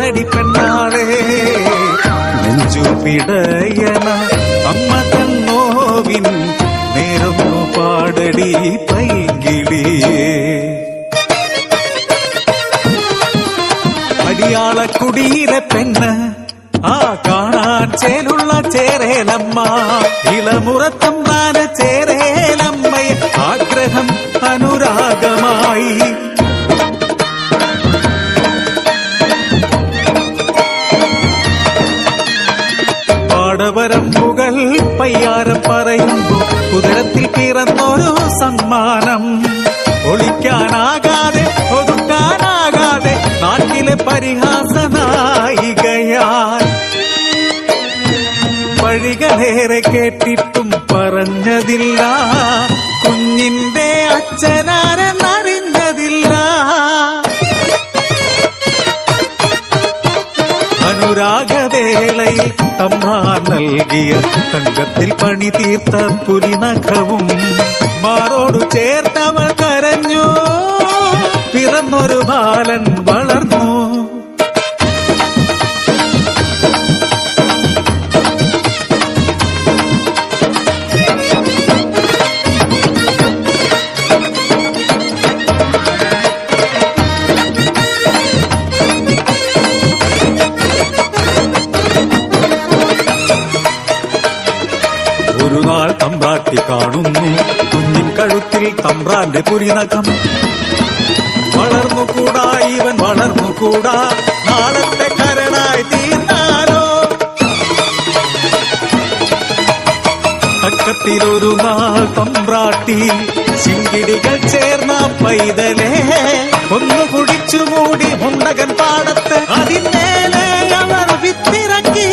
പാടടി പെണ്ണാളെ നെഞ്ചു പിടയണ അമ്മ തന്നോവിൻ നേരൊന്നു പാടടി പൈങ്കിളിയേ. അടിയാളക്കുടിയിലെ പെണ്ണ് ആ കാണാൻ ചേലുള്ള ചേരേലമ്മ ഇളമുറത്തമ്പാന ചേരേലമ്മയെ ആഗ്രഹം അനുരാഗമായി. പാടവരമ്പുകൾ പയ്യാരം പറയുമ്പോ കുതിരത്തിൽ പിറന്നൊരു സമ്മാനം ഒളിക്കാനാകാതെ ഒതുക്കാനാകാതെ നാട്ടിലെ പരിഹാസനായികയാൽ വഴികളേറെ കേട്ടിട്ടും പറഞ്ഞതില്ല കുഞ്ഞിന്റെ അച്ഛനാരെന്നറിഞ്ഞതില്ല. അനുരാഗവേളയിൽ തമ്മാൻ നൽകിയ തങ്കത്തിൽ പണി തീർത്ത പുലിനഖവും മാറോടു ചേർത്തവൾ കരഞ്ഞു. പിറന്നൊരു ബാലൻ വളർന്നു. ഒരു നാൾ തമ്പ്രാട്ടി കാണുന്നു കുഞ്ഞിൻ കഴുത്തിൽ തമ്പ്രാന്റെ പുരിനഖം. വളർന്നുകൂടാ ഇവൻ വളർന്നുകൂടാ നാളത്തെ കരടായി തീർന്നാലോ. തക്കത്തിലൊരു നാൾ തമ്പ്രാട്ടി ചിങ്കിടികൾ ചേർന്ന പൈതലേ ഒന്ന് കുടിച്ചു മൂടി മുണ്ടകൻ പാടത്ത് അതിന്മേലെ അവർ വിത്തിറക്കി.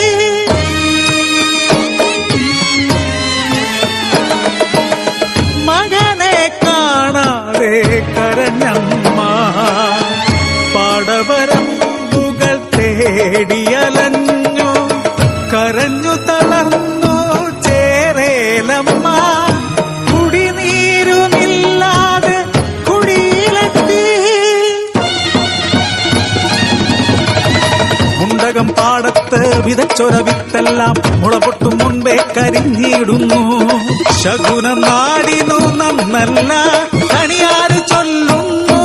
മകനെ കാണാതെ കരഞ്ഞമ്മ പാടവരമ്പുകൾ തേടിയലഞ്ഞു. കരഞ്ഞു തളർന്നു ചേരേലമ്മ. കുടിനീരുമില്ലാതെ കുടിയിലെത്തി. മുണ്ടകം പാടത്ത് വിതച്ചൊര വിത്തെല്ലാം മുളപൊട്ടും മുൻപേ കരിഞ്ഞിടുന്നു. ശകുനം നാടിനു നന്നല്ല കണിയാര് ചൊല്ലുന്നു.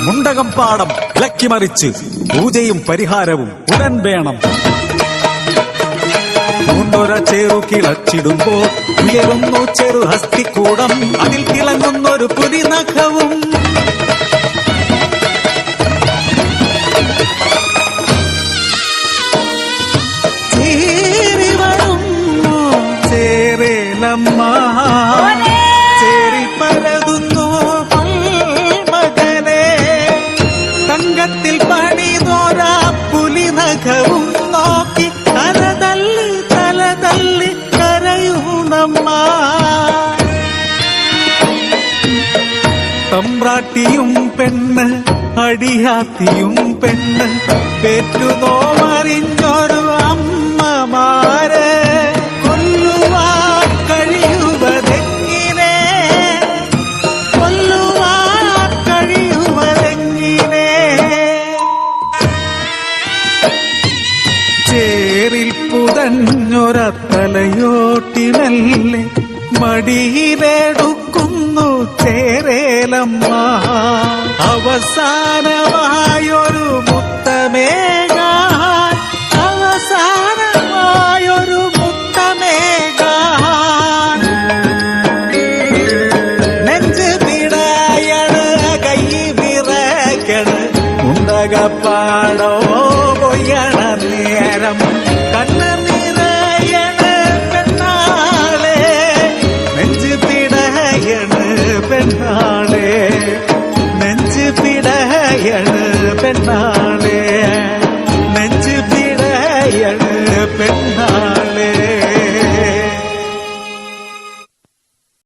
മുണ്ടകം പാടം ഇളക്കിമറിച്ച് പൂജയും പരിഹാരവും ഉടൻ വേണം. മുണ്ടൊര ചേറു കിളച്ചിടുമ്പോൾ ഉയരുന്നു ചെറു ഹസ്തിക്കൂടം. അതിൽ തിളങ്ങുന്നൊരു പുലിനഖവും. ചേരി പരതുന്നു മകനെ തങ്കത്തിൽ പണിതോരാ പുലിനഖവും നോക്കി തലതല്ലി കരയൂണമ്മ. തമ്പ്രാട്ടിയും പെണ്ണ് അടിയാത്തിയും പെണ്ണ് പെറ്റുനോമറിഞ്ഞൊരു അമ്മമാര് ചേരിൽ പുതഞ്ഞൊരത്തലയോട്ടിനല്ലേ മടിയിലെടുക്കുന്നു ചേരേലമ്മ. അവസാനമായൊരു മുത്തമേകാൻ അവസാനമായൊരു മുത്തമേകാൻ. നെഞ്ച് പിടയണ് കൈ വിറയ്ക്കണ് മുണ്ടകപ്പാടോ പൊയ്യണ നേരം കണ്ണ് നിറയണ് പെണ്ണാളെ. നെഞ്ച് പിടയണ് പെണ്ണാളെ നെഞ്ച് പിടയണ് പെണ്ണാളെ.